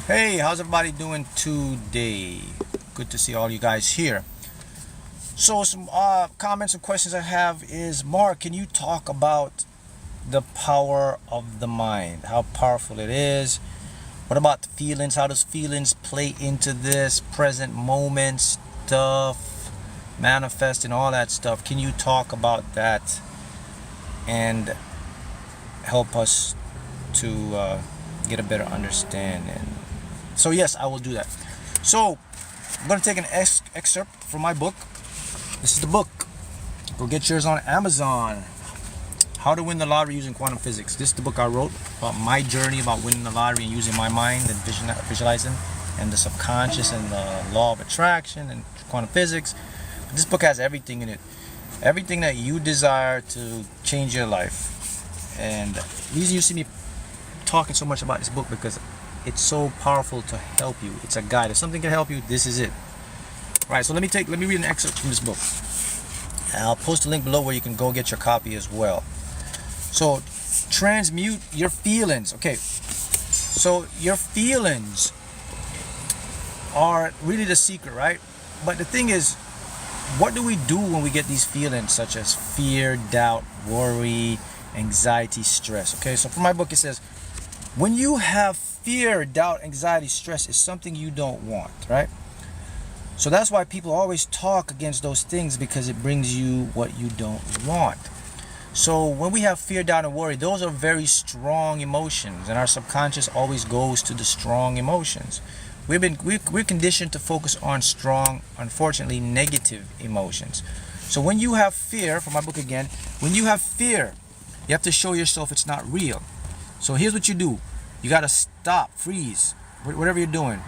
Hey, how's everybody doing today? Good to see all you guys here. So some comments and questions I have is, Mark, can you talk about the power of the mind, how powerful it is? What about the feelings? How does feelings play into this present moment stuff, manifest and all that stuff? Can you talk about that and help us to get a better understanding? So yes, I will do that. So I'm going to take an excerpt from my book. This is the book. Go get yours on Amazon. How to Win the Lottery Using Quantum Physics. This is the book I wrote about my journey about winning the lottery and using my mind and visualizing and the subconscious and the law of attraction and quantum physics. This book has everything in it. Everything that you desire to change your life. And the reason you see me talking so much about this book because it's so powerful to help you. It's a guide. If something can help you, this is it. All right, so let me read an excerpt from this book. And I'll post a link below where you can go get your copy as well. So, transmute your feelings. Okay, so your feelings are really the secret, right? But the thing is, what do we do when we get these feelings such as fear, doubt, worry, anxiety, stress? Okay, so for my book it says, when you have fear, doubt, anxiety, stress is something you don't want, right? So that's why people always talk against those things, because it brings you what you don't want. So when we have fear, doubt, and worry, those are very strong emotions, and our subconscious always goes to the strong emotions. We're conditioned to focus on strong, unfortunately, negative emotions. So when you have fear, for my book again, when you have fear, you have to show yourself it's not real. So here's what you do. You got to stop, freeze, whatever you're doing,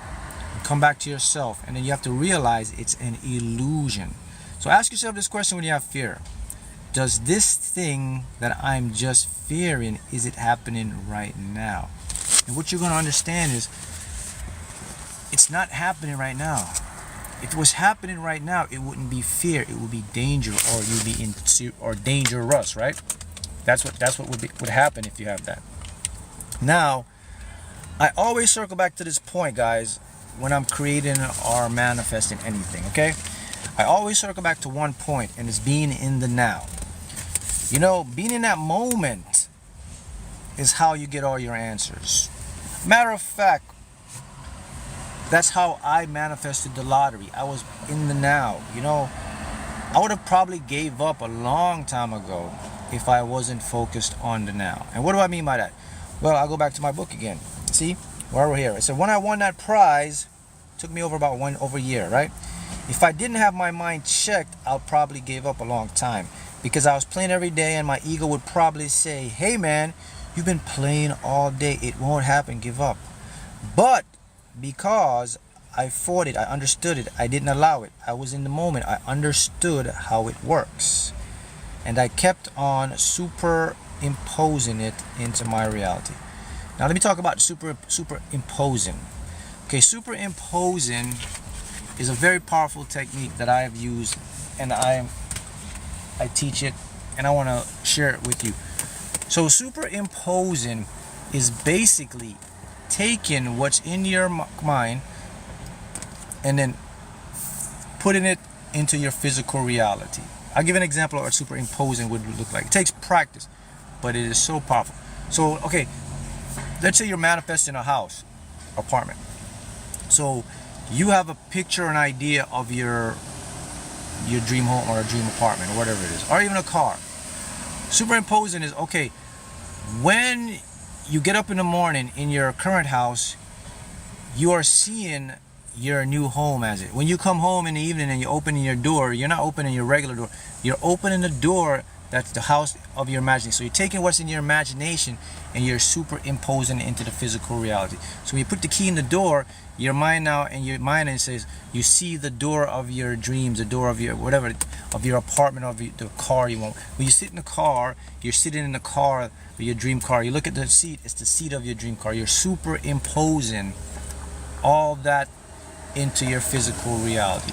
and come back to yourself. And then you have to realize it's an illusion. So ask yourself this question when you have fear. Does this thing that I'm just fearing, is it happening right now? And what you're going to understand is, it's not happening right now. If it was happening right now, it wouldn't be fear. It would be danger, or you'd be dangerous, right? That's what would happen if you have that. Now, I always circle back to this point, guys, when I'm creating or manifesting anything, okay? I always circle back to one point, and it's being in the now. You know, being in that moment is how you get all your answers. Matter of fact, that's how I manifested the lottery. I was in the now. You know, I would have probably gave up a long time ago if I wasn't focused on the now. And what do I mean by that? Well, I'll go back to my book again. See, where we're here. I said when I won that prize, it took me over a year, right? If I didn't have my mind checked, I'll probably gave up a long time, because I was playing every day, and my ego would probably say, hey man, you've been playing all day, it won't happen, give up. But because I fought it, I understood it, I didn't allow it, I was in the moment, I understood how it works, and I kept on superimposing it into my reality. Now let me talk about superimposing. Okay, superimposing is a very powerful technique that I have used, and I teach it, and I want to share it with you. So superimposing is basically taking what's in your mind and then putting it into your physical reality. I'll give an example of what superimposing would look like. It takes practice, but it is so powerful. So, okay, let's say you're manifesting a house, apartment. So you have a picture, an idea of your dream home or a dream apartment or whatever it is, or even a car. Superimposing is, okay, when you get up in the morning in your current house, you are seeing your new home as it. When you come home in the evening and you're opening your door, you're not opening your regular door. You're opening the door that's the house of your imagination. So you're taking what's in your imagination and you're superimposing it into the physical reality. So when you put the key in the door, your mind says, you see the door of your dreams, the door of your whatever, of your apartment, of the car you want. When you sit in the car, you're sitting in the car, your dream car. You look at the seat, it's the seat of your dream car. You're superimposing all that into your physical reality.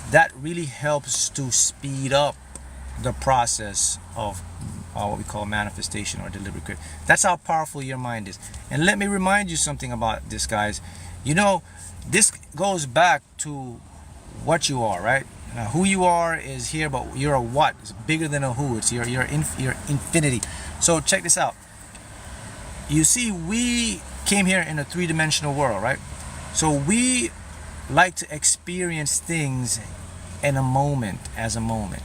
That really helps to speed up the process of what we call manifestation or deliberate creation. That's how powerful your mind is. And let me remind you something about this, guys. You know, this goes back to what you are, right? Now, who you are is here, but you're a what. It's bigger than a who. It's your infinity. So check this out. You see, we came here in a three-dimensional world, right? So we like to experience things in a moment, as a moment.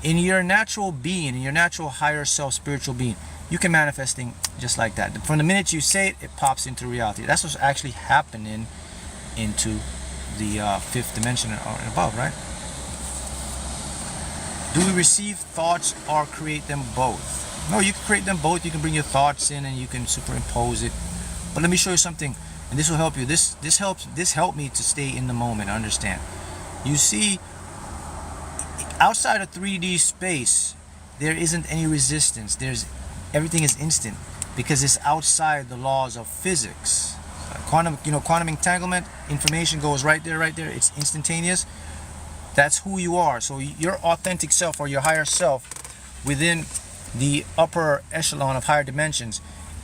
In your natural being, in your natural higher self, spiritual being, you can manifest things just like that. From the minute you say it, it pops into reality. That's what's actually happening into the fifth dimension and above, right? Do we receive thoughts or create them both? No, you can create them both. You can bring your thoughts in and you can superimpose it. But let me show you something, and this will help you. This helped me to stay in the moment, understand. You see, outside of 3D space, there isn't any resistance. Everything is instant because it's outside the laws of physics. Quantum entanglement, information goes right there. It's instantaneous. That's who you are. So your authentic self or your higher self within the upper echelon of higher dimensions,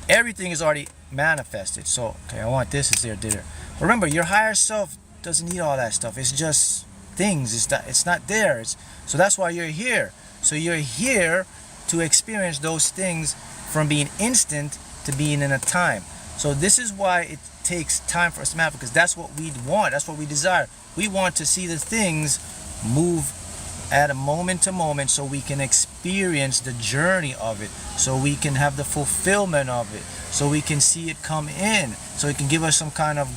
everything is already manifested. So, okay, I want this, is there, did it. Remember, your higher self doesn't need all that stuff. It's just things. It's not there. So that's why you're here. So you're here to experience those things from being instant to being in a time. So this is why it takes time for us to manifest, because that's what we want. That's what we desire. We want to see the things move at a moment to moment so we can experience the journey of it, so we can have the fulfillment of it, so we can see it come in, so it can give us some kind of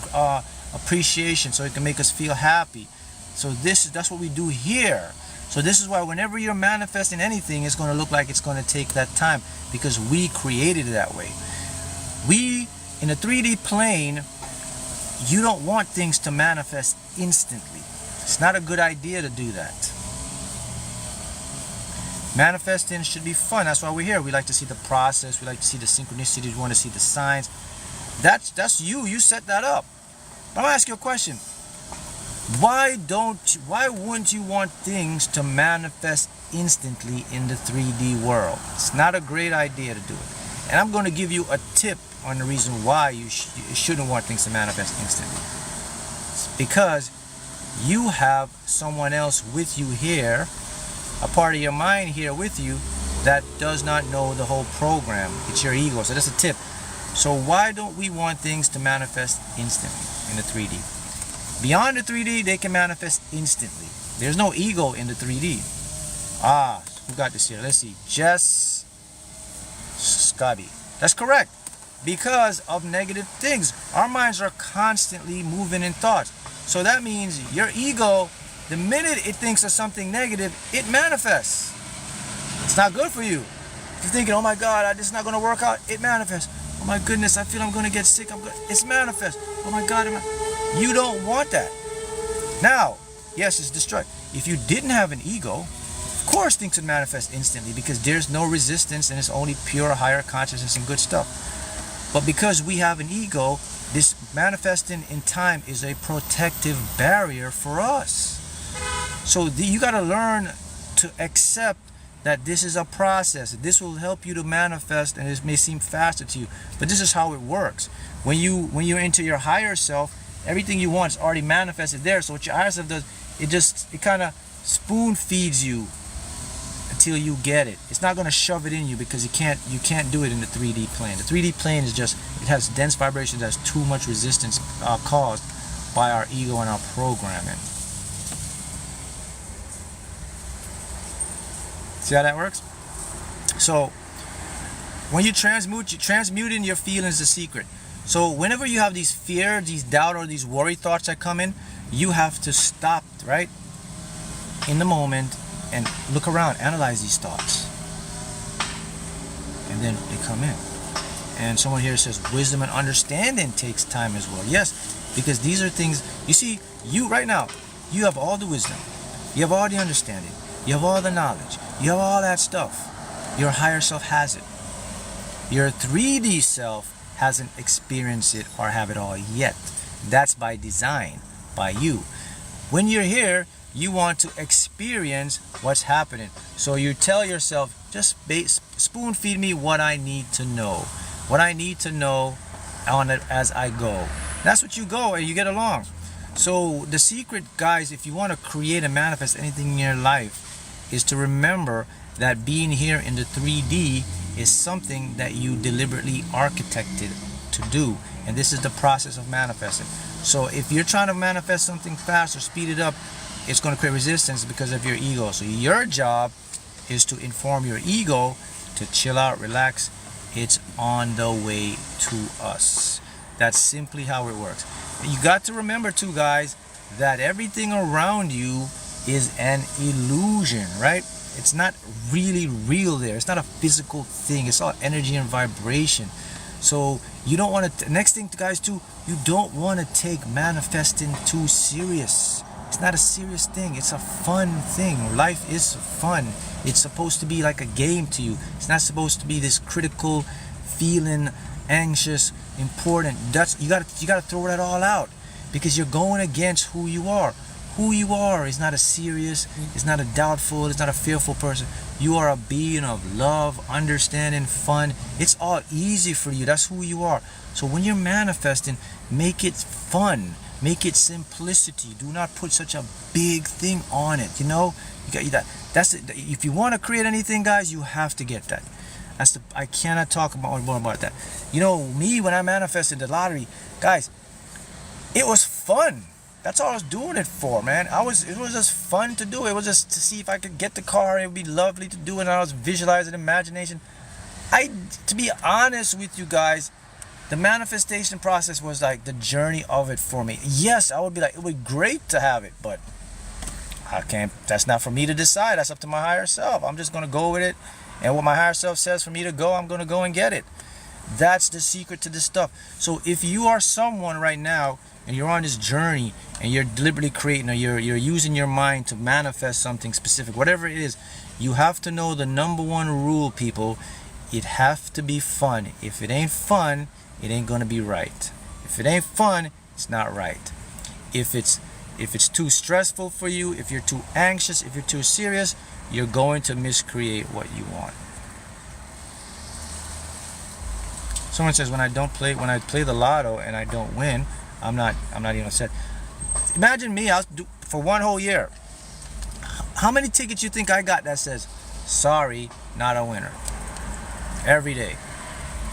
appreciation, so it can make us feel happy. So that's what we do here. So this is why whenever you're manifesting anything, it's going to look like it's going to take that time, because we created it that way. We, in a 3D plane, you don't want things to manifest instantly. It's not a good idea to do that. Manifesting should be fun. That's why we're here. We like to see the process. We like to see the synchronicity. We want to see the signs. That's you. You set that up. But I'm going to ask you a question. Why wouldn't you want things to manifest instantly in the 3D world? It's not a great idea to do it. And I'm going to give you a tip on the reason why you shouldn't want things to manifest instantly. It's because you have someone else with you here, a part of your mind here with you, that does not know the whole program. It's your ego. So that's a tip. So why don't we want things to manifest instantly in the 3D? Beyond the 3D, they can manifest instantly. There's no ego in the 3D. Who got this here? Let's see. Jess Scotty. That's correct. Because of negative things. Our minds are constantly moving in thoughts. So that means your ego, the minute it thinks of something negative, it manifests. It's not good for you. If you're thinking, oh my God, this is not going to work out, it manifests. Oh my goodness, I feel I'm going to get sick. It's manifest. Oh my God. You don't want that. Now, yes, it's destructive. If you didn't have an ego, of course things would manifest instantly, because there's no resistance and it's only pure higher consciousness and good stuff. But because we have an ego, this manifesting in time is a protective barrier for us. So you got to learn to accept that this is a process. This will help you to manifest, and it may seem faster to you, but this is how it works. When you're into your higher self, everything you want is already manifested there. So what your higher self does, it kind of spoon feeds you until you get it. It's not going to shove it in you, because you can't do it in the 3D plane. The 3D plane is just, it has dense vibrations, it has too much resistance caused by our ego and our programming. See how that works? So when you transmute, you're transmuting your feelings to secret. So whenever you have these fear, these doubt, or these worry thoughts that come in, you have to stop right in the moment and look around, analyze these thoughts, and then they come in. And someone here says wisdom and understanding takes time as well. Yes, because these are things, you see, you right now, you have all the wisdom, you have all the understanding, you have all the knowledge, you have all that stuff. Your higher self has it. Your 3D self hasn't experienced it or have it all yet. That's by design, by you. When you're here, you want to experience what's happening. So you tell yourself, just spoon feed me what I need to know. What I need to know on it as I go. That's what you go and you get along. So the secret, guys, if you want to create and manifest anything in your life, is to remember that being here in the 3D is something that you deliberately architected to do. And this is the process of manifesting. So if you're trying to manifest something fast or speed it up, it's going to create resistance because of your ego. So your job is to inform your ego to chill out, relax. It's on the way to us. That's simply how it works. You got to remember too, guys, that everything around you is an illusion, right? It's not really real there. It's not a physical thing. It's all energy and vibration. So you don't want to, next thing, guys, too, you don't want to take manifesting too serious. It's not a serious thing. It's a fun thing. Life is fun. It's supposed to be like a game to you. It's not supposed to be this critical feeling, anxious, important. That's you gotta throw that all out, because you're going against who you are. Who you are is not a serious, it's not a doubtful, it's not a fearful person. You are a being of love, understanding, fun. It's all easy for you. That's who you are. So when you're manifesting, make it fun. Make it simplicity. Do not put such a big thing on it. You know, you got that. That's it. If you want to create anything, guys, you have to get that. I cannot talk more about that. You know, me, when I manifested the lottery, guys, it was fun. That's all I was doing it for, man. It was just fun to do. It was just to see if I could get the car. It would be lovely to do it. And I was visualizing imagination. To be honest with you guys, the manifestation process was like the journey of it for me. Yes, I would be like, it would be great to have it, but I can't. That's not for me to decide. That's up to my higher self. I'm just gonna go with it, and what my higher self says for me to go, I'm gonna go and get it. That's the secret to this stuff. So if you are someone right now and you're on this journey and you're deliberately creating, or you're using your mind to manifest something specific, whatever it is, you have to know the number one rule, people. It has to be fun. If it ain't fun, it ain't gonna be right. If it ain't fun, it's not right. If it's too stressful for you, if you're too anxious, if you're too serious, you're going to miscreate what you want. Someone says, when I play the lotto and I don't win, I'm not even upset. Imagine me, for one whole year. How many tickets you think I got that says, sorry, not a winner? Every day.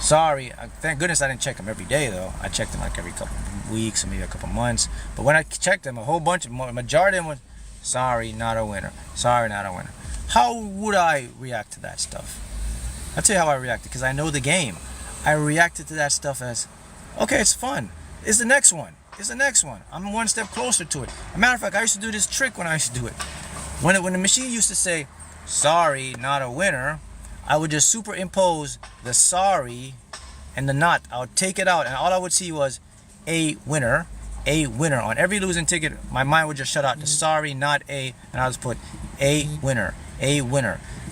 Sorry, thank goodness I didn't check them every day though. I checked them like every couple of weeks or maybe a couple of months. But when I checked them, majority of them was, sorry, not a winner. Sorry, not a winner. How would I react to that stuff? I'll tell you how I reacted, because I know the game. I reacted to that stuff as, okay, it's fun. It's the next one. It's the next one. I'm one step closer to it. As a matter of fact, I used to do this trick when I used to do it. When the machine used to say, sorry, not a winner, I would just superimpose the sorry and the not. I would take it out, and all I would see was a winner. On every losing ticket, my mind would just shut out the sorry, not a, and I'll just put a winner.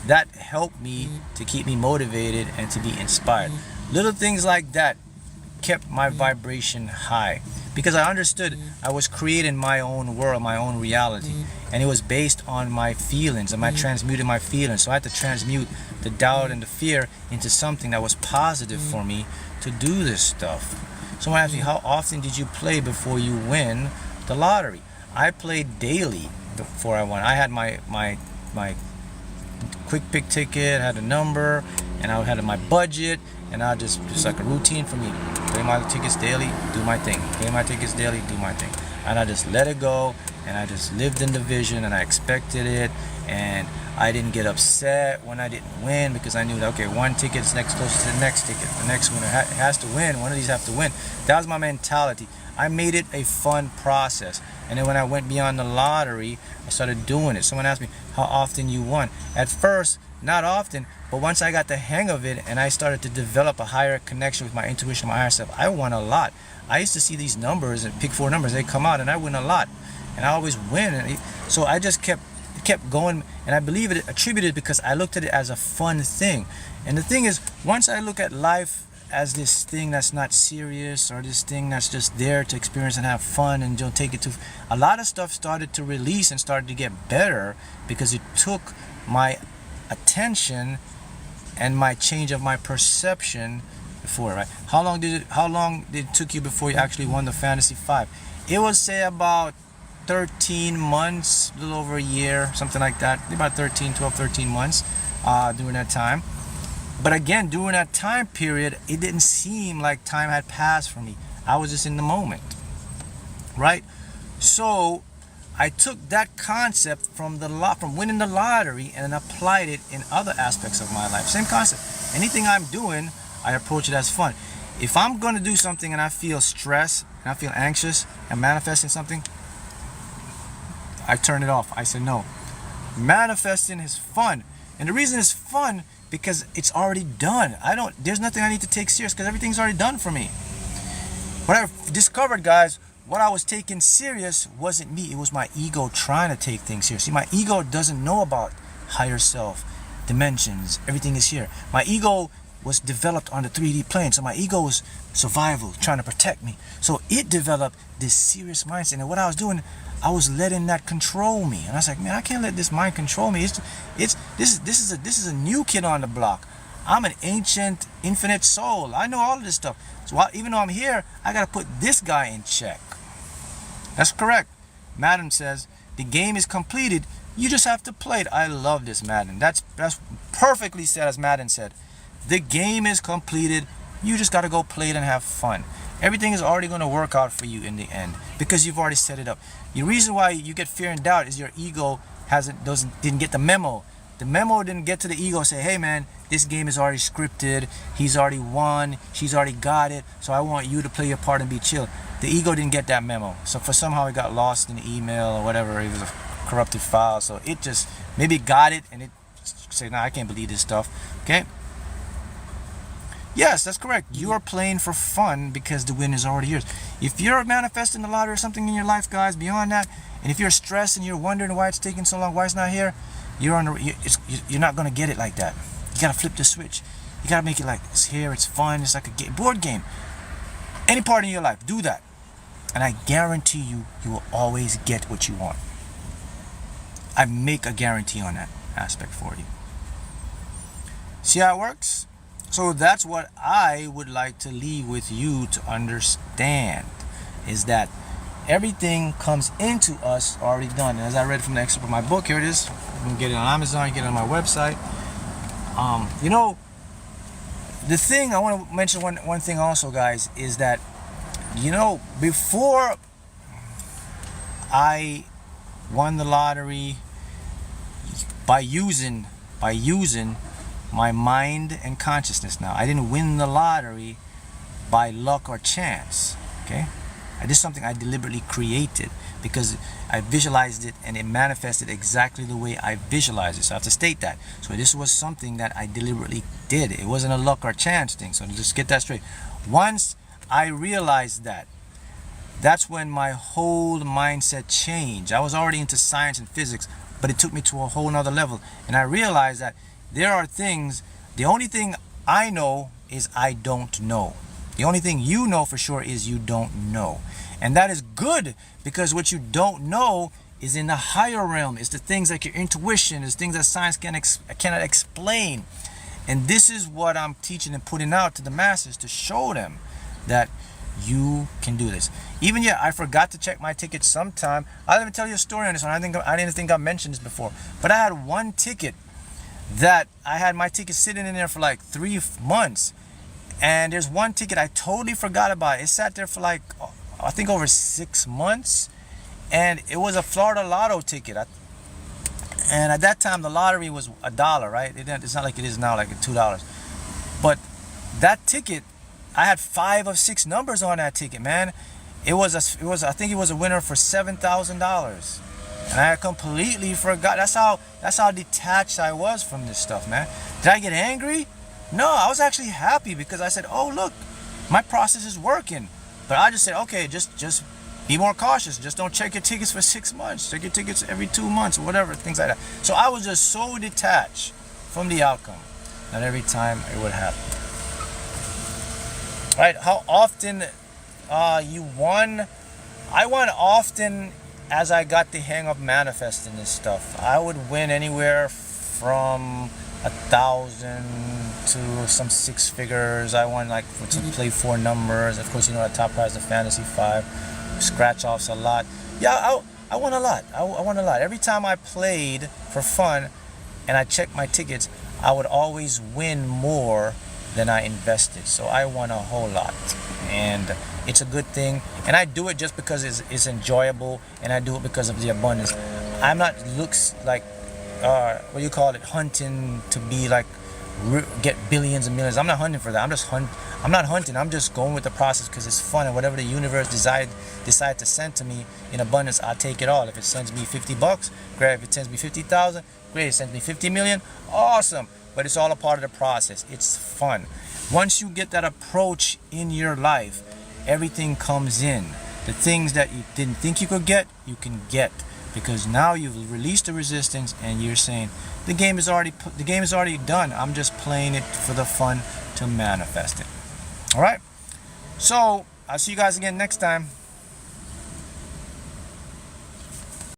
That helped me to keep me motivated and to be inspired. Little things like that kept my vibration high, because I understood I was creating my own world, my own reality, and it was based on my feelings, and I transmuted my feelings. So I had to transmute the doubt and the fear into something that was positive for me to do this stuff. Someone asked me, how often did you play before you win the lottery? I played daily before I won. I had my quick pick ticket, had a number, and I had my budget, and I just like a routine for me. Play my tickets daily, do my thing. Play my tickets daily, do my thing. And I just let it go, and I just lived in the vision, and I expected it, and I didn't get upset when I didn't win, because I knew that, okay, one ticket's next closest to the next ticket. The next winner has to win. One of these have to win. That was my mentality. I made it a fun process. And then when I went beyond the lottery, I started doing it. Someone asked me, how often you won? At first, not often, but once I got the hang of it and I started to develop a higher connection with my intuition, my higher self, I won a lot. I used to see these numbers and pick 4 numbers, they come out, and I win a lot. And I always win. So I just kept going, and I believe it attributed because I looked at it as a fun thing. And the thing is, once I look at life as this thing that's not serious, or this thing that's just there to experience and have fun, and don't take it too. A lot of stuff started to release and started to get better because it took my attention and my change of my perception before, right? How long did it took you before you actually won the Fantasy 5? It was, say, about 13 months, a little over a year, something like that. About 13 months during that time. But again, during that time period, it didn't seem like time had passed for me. I was just in the moment, right? So I took that concept from winning the lottery and then applied it in other aspects of my life. Same concept. Anything I'm doing, I approach it as fun. If I'm going to do something and I feel stress and I feel anxious and manifesting something, I turn it off. I say no. Manifesting is fun. And the reason it's fun because it's already done. There's nothing I need to take serious because everything's already done for me. What I discovered, guys, what I was taking serious wasn't me. It was my ego trying to take things serious. See, my ego doesn't know about higher self, dimensions, everything is here. My ego was developed on the 3D plane. So my ego was survival, trying to protect me. So it developed this serious mindset. And what I was doing, I was letting that control me. And I was like, man, I can't let this mind control me. This is a new kid on the block. I'm an ancient, infinite soul. I know all of this stuff. So even though I'm here, I got to put this guy in check. That's correct. Madden says, the game is completed. You just have to play it. I love this, Madden. That's perfectly said, as Madden said. The game is completed. You just got to go play it and have fun. Everything is already going to work out for you in the end because you've already set it up. The reason why you get fear and doubt is your ego didn't get the memo. The memo didn't get to the ego and say, hey man, this game is already scripted. He's already won. She's already got it. So I want you to play your part and be chill. The ego didn't get that memo. So somehow it got lost in the email or whatever. It was a corrupted file. So it just maybe got it and it said, nah, I can't believe this stuff. Okay. Yes, that's correct. You are playing for fun because the win is already yours. If you're manifesting a lot or something in your life, guys, beyond that, and if you're stressed and you're wondering why it's taking so long, why it's not here, you're not going to get it like that. You got to flip the switch. You got to make it like, it's here, it's fun, it's like a board game. Any part in your life, do that. And I guarantee you, you will always get what you want. I make a guarantee on that aspect for you. See how it works? So that's what I would like to leave with you to understand, is that everything comes into us already done. And as I read from the excerpt of my book, here it is. You can get it on Amazon, you can get it on my website. The thing, I want to mention one thing also, guys, is that, before I won the lottery by using my mind and consciousness. Now, I didn't win the lottery by luck or chance, okay? This is something I deliberately created because I visualized it and it manifested exactly the way I visualized it. So I have to state that. So this was something that I deliberately did. It wasn't a luck or chance thing. So just get that straight. Once I realized that, that's when my whole mindset changed. I was already into science and physics, but it took me to a whole nother level. And I realized that there are things, the only thing I know is I don't know. The only thing you know for sure is you don't know. And that is good because what you don't know is in the higher realm. It's the things like your intuition, it's things that science cannot explain. And this is what I'm teaching and putting out to the masses to show them that you can do this. Even yet, I forgot to check my ticket sometime. I'll even tell you a story on this one. I didn't think I mentioned this before. But I had one ticket that I had my ticket sitting in there for like 3 months, and there's one ticket I totally forgot about. It sat there for like I think over 6 months, and it was a Florida Lotto ticket. And at that time the lottery was $1, right? It's not like it is now, like $2. But that ticket, I had 5 of 6 numbers on that ticket, man. I think it was a winner for $7,000. And I completely forgot. That's how detached I was from this stuff, man. Did I get angry? No, I was actually happy because I said, oh, look, my process is working. But I just said, okay, just be more cautious. Just don't check your tickets for 6 months. Check your tickets every 2 months or whatever, things like that. So I was just so detached from the outcome that every time it would happen. right? How often you won? I won often as I got the hang of manifesting this stuff. I would win anywhere from 1,000 to some 6 figures. I won like to play 4 numbers. Of course, you know the top prize of Fantasy 5. Scratch offs a lot. Yeah, I won a lot. I won a lot. Every time I played for fun and I checked my tickets, I would always win more than I invested. So I won a whole lot. And it's a good thing. And I do it just because it's enjoyable, and I do it because of the abundance. I'm not looks like what do you call it, hunting to be like get billions and millions. I'm not hunting for that. I'm not hunting. I'm just going with the process because it's fun, and whatever the universe decide to send to me in abundance, I'll take it all. If it sends me $50, great. If it sends me 50,000, great. If it sends me 50 million, awesome. But it's all a part of the process. It's fun. Once you get that approach in your life, everything comes in. The things that you didn't think you could get, you can get, because now you've released the resistance and you're saying the game is already done. I'm just playing it for the fun to manifest it. All right. So I'll see you guys again next time.